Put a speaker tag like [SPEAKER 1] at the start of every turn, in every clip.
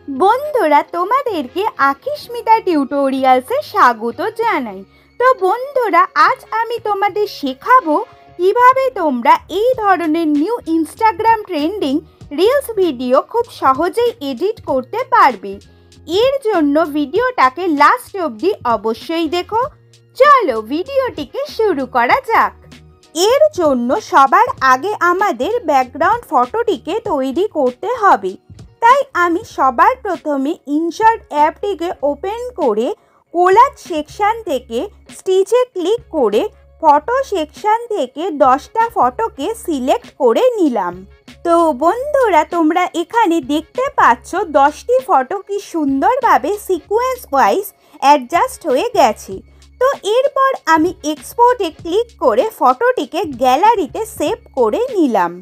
[SPEAKER 1] বন্ধুরা তোমাদেরকে আকিস্মিতা টিউটোরিয়ালসে স্বাগত জানাই। তো বন্ধুরা আজ আমি তোমাদের শেখাবো কিভাবে তোমরা এই ধরনের new Instagram trending reels video খুব সহজেই এডিট করতে পারবে। এর জন্য ভিডিওটাকে লাস্ট অবধি অবশ্যই দেখো। চলো ভিডিওটিকে শুরু করা যাক। এর জন্য সবার আগে আমাদের ব্যাকগ্রাউন্ড ফটোটিকে তৈরি করতে হবে। তাই আমি সবার প্রথমে ইনসার্ট অ্যাপটিকে ওপেন করে কোলাজ সেকশন থেকে স্টিচে ক্লিক করে ফটো সেকশন থেকে 10টা ফটোকে সিলেক্ট করে নিলাম। তো বন্ধুরা তোমরা এখানে দেখতে পাচ্ছ 10টি ফটো কি সুন্দরভাবে সিকোয়েন্স ওয়াইজ অ্যাডজাস্ট হয়ে গেছে। তো এরপর আমি এক্সপোর্টে ক্লিক করে ফটোটিকে গ্যালারিতে সেভ করে নিলাম।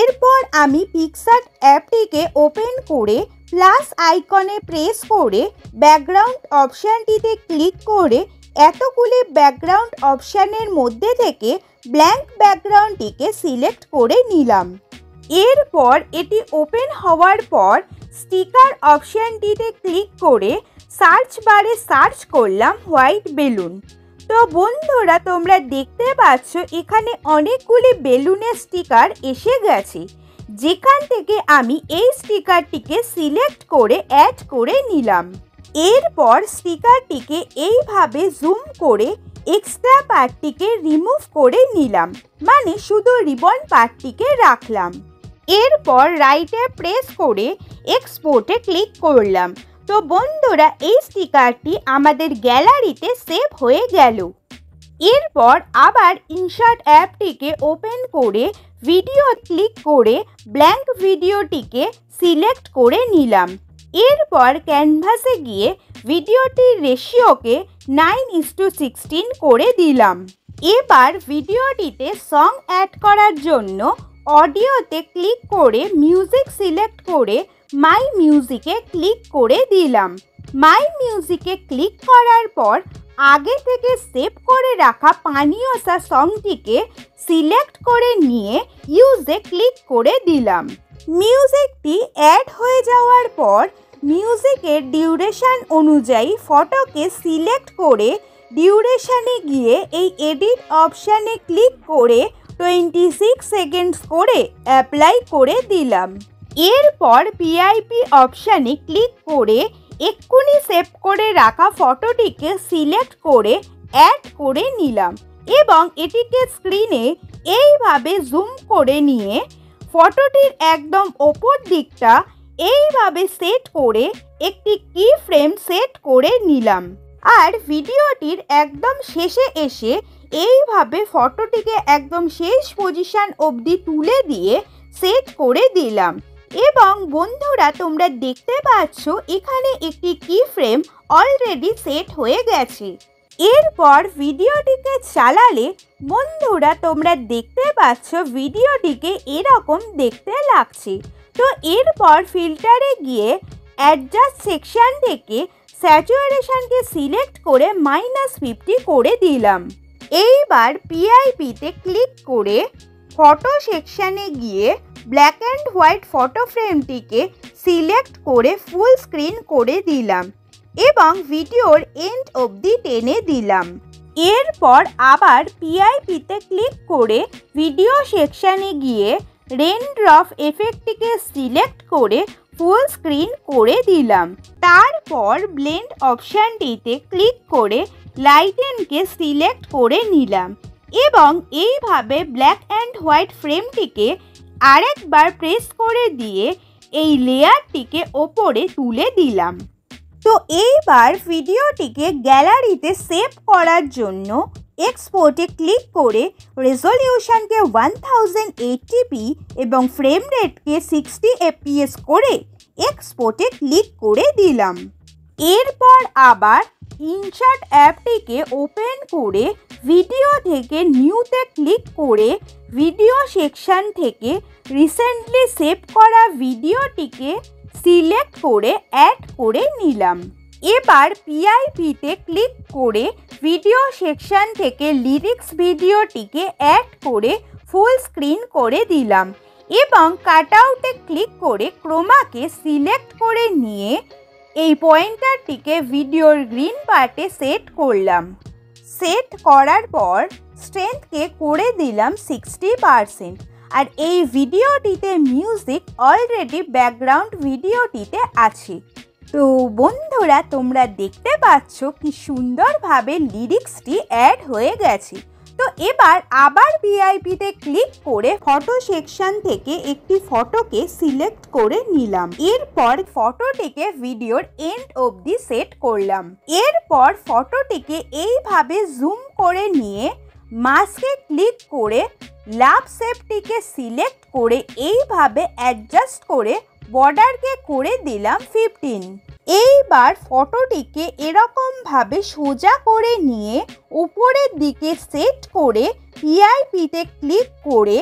[SPEAKER 1] এরপর আমি পিকসার্ট অ্যাপটিকে ওপেন করে প্লাস আইকনে প্রেস করে ব্যাকগ্রাউন্ড অপশানটিতে ক্লিক করে এতগুলি ব্যাকগ্রাউন্ড অপশানের মধ্যে থেকে ব্ল্যাঙ্ক ব্যাকগ্রাউন্ডটিকে সিলেক্ট করে নিলাম। এরপর এটি ওপেন হওয়ার পর স্টিকার অপশানটিতে ক্লিক করে সার্চ বারে সার্চ করলাম হোয়াইট বেলুন। তো বন্ধুরা তোমরা দেখতে পাচ্ছ এখানে অনেকগুলি বেলুনের স্টিকার এসে গেছে, যেখান থেকে আমি এই স্টিকারটিকে সিলেক্ট করে অ্যাড করে নিলাম। এরপর স্টিকারটিকে এইভাবে জুম করে এক্সট্রা পার্টটিকে রিমুভ করে নিলাম, মানে শুধু রিবন পার্টটিকে রাখলাম। এরপর রাইটে প্রেস করে এক্সপোর্টে ক্লিক করলাম। তো বন্ধুরা এই স্টিকারটি আমাদের গ্যালারিতে সেভ হয়ে গেল। এরপর আবার ইনসার্ট অ্যাপটিকে ওপেন করে ভিডিও ক্লিক করে ব্ল্যাঙ্ক ভিডিওটিকে সিলেক্ট করে নিলাম। এরপর ক্যানভাসে গিয়ে ভিডিওটির রেশিওকে 9:16 করে দিলাম। এবার ভিডিওটিতে সং অ্যাড করার জন্য অডিওতে ক্লিক করে মিউজিক সিলেক্ট করে মাই মিউজিকে ক্লিক করে দিলাম। মাই মিউজিকে ক্লিক করার পর আগে থেকে সেভ করে রাখা পানিওসা সংটিকে সিলেক্ট করে নিয়ে ইউজে ক্লিক করে দিলাম। মিউজিকটি অ্যাড হয়ে যাওয়ার পর মিউজিকের ডিউরেশন অনুযায়ী ফটোকে সিলেক্ট করে ডিউরেশনে গিয়ে এই এডিট অপশানে ক্লিক করে 26 সেকেন্ডস করে অ্যাপ্লাই করে দিলাম। এরপর পিআইপি অপশানে ক্লিক করে এক্ষুনি সেভ করে রাখা ফটোটিকে সিলেক্ট করে অ্যাড করে নিলাম এবং এটিকে স্ক্রিনে এইভাবে জুম করে নিয়ে ফটোটির একদম ওপর দিকটা এইভাবে সেট করে একটি কি ফ্রেম সেট করে নিলাম। আর ভিডিওটির একদম শেষে এসে এইভাবে ফটোটিকে একদম শেষ পজিশন অবধি তুলে দিয়ে সেট করে দিলাম। এবং বন্ধুরা তোমরা দেখতে পাচ্ছ এখানে একটি কি ফ্রেম অলরেডি সেট হয়ে গেছে। এরপর ভিডিওটিকে চালালে বন্ধুরা তোমরা দেখতে পাচ্ছ ভিডিওটিকে এরকম দেখতে লাগছে। তো এরপর ফিল্টারে গিয়ে অ্যাডজাস্ট সেকশন থেকে স্যাচুরেশনকে সিলেক্ট করে -50 করে দিলাম। এইবার পিআইপিতে ক্লিক করে ফটো সেকশনে গিয়ে ব্ল্যাক অ্যান্ড হোয়াইট ফটো ফ্রেমটিকে সিলেক্ট করে ফুল স্ক্রিন করে দিলাম এবং ভিডিওর এন্ড অবধি টেনে দিলাম। এরপর আবার পিআইপিতে ক্লিক করে ভিডিও সেকশনে গিয়ে রেনড্রপ এফেক্টটিকে সিলেক্ট করে ফুল স্ক্রিন করে দিলাম। তারপর ব্লেন্ড অপশানটিতে ক্লিক করে লাইটেনকে সিলেক্ট করে নিলাম এবং এইভাবে ব্ল্যাক অ্যান্ড হোয়াইট ফ্রেমটিকে আরেকবার প্রেস করে দিয়ে এই লেয়ারটিকে ওপরে তুলে দিলাম। তো এইবার ভিডিওটিকে গ্যালারিতে সেভ করার জন্য এক্সপোর্টে ক্লিক করে রেজলিউশনকে 1080p এবং ফ্রেম রেটকে 60 fps করে এক্সপোর্টে ক্লিক করে দিলাম। এরপর আবার ইনসার্ট অ্যাপটিকে ওপেন করে ভিডিও থেকে নিউতে ক্লিক করে ভিডিও সেকশন থেকে রিসেন্টলি সেভ করা ভিডিওটিকে সিলেক্ট করে অ্যাড করে নিলাম। এবার পিআইপিতে ক্লিক করে ভিডিও সেকশন থেকে লিরিক্স ভিডিওটিকে অ্যাড করে ফুল স্ক্রিন করে দিলাম এবং কাটআউটে ক্লিক করে ক্রোমাকে সিলেক্ট করে নিয়ে এই পয়েন্টারটিকে ভিডিওর গ্রিন পার্টে সেট করলাম। সেট করার পর স্ট্রেংথকে করে দিলাম 60%। আর এই ভিডিওটিতে মিউজিক অলরেডি ব্যাকগ্রাউন্ড ভিডিওটিতে আছে। তো বন্ধুরা, তোমরা দেখতে পাচ্ছ কি সুন্দরভাবে লিরিক্সটি অ্যাড হয়ে গেছে। তো এবার আবার ভিআইপিতে ক্লিক করে ফটো সেকশন থেকে একটি ফটোকে সিলেক্ট করে নিলাম। এরপর ফটোটিকে ভিডিওর এন্ড অবধি সেট করলাম। এরপর ফটোটিকে এইভাবে জুম করে নিয়ে মাস্কে ক্লিক করে লাভ শেপটিকে সিলেক্ট করে এইভাবে অ্যাডজাস্ট করে বর্ডারকে করে দিলাম 15। এইবার ফটোটিকে এরকমভাবে সোজা করে নিয়ে উপরের দিকে সেট করে ভিআইপিতে ক্লিক করে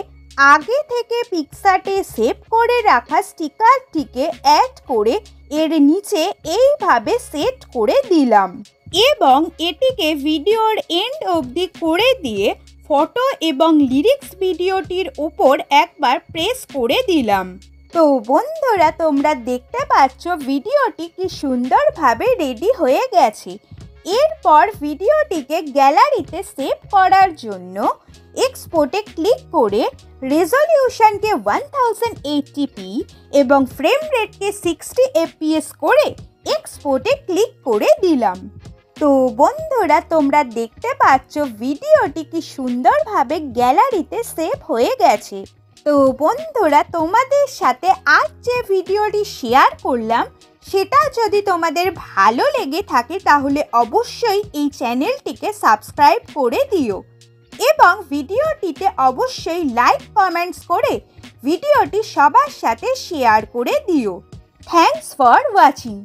[SPEAKER 1] আগে থেকে পিকচারটি সেভ করে রাখা স্টিকারটিকে অ্যাড করে এর নিচে এইভাবে সেট করে দিলাম এবং এটিকে ভিডিওর এন্ড অবধি করে দিয়ে ফটো এবং লিরিক্স ভিডিওটির উপর একবার প্রেস করে দিলাম। তো বন্ধুরা, তোমরা দেখতে পাচ্ছ ভিডিওটি কি সুন্দরভাবে রেডি হয়ে গেছে। এরপর ভিডিওটিকে গ্যালারিতে সেভ করার জন্য এক্সপোর্টে ক্লিক করে রেজলিউশনকে 1080p এবং ফ্রেম রেটকে 60 fps করে এক্সপোর্টে ক্লিক করে দিলাম। তো বন্ধুরা, তোমরা দেখতে পাচ্ছ ভিডিওটি কি সুন্দরভাবে গ্যালারিতে সেভ হয়ে গেছে। তো বন্ধুরা, তোমাদের সাথে আজ যে ভিডিওটি শেয়ার করলাম সেটা যদি তোমাদের ভালো লেগে থাকে তাহলে অবশ্যই এই চ্যানেলটিকে সাবস্ক্রাইব করে দিও এবং ভিডিওটিতে অবশ্যই লাইক কমেন্টস করে ভিডিওটি সবার সাথে শেয়ার করে দিও। Thanks for watching.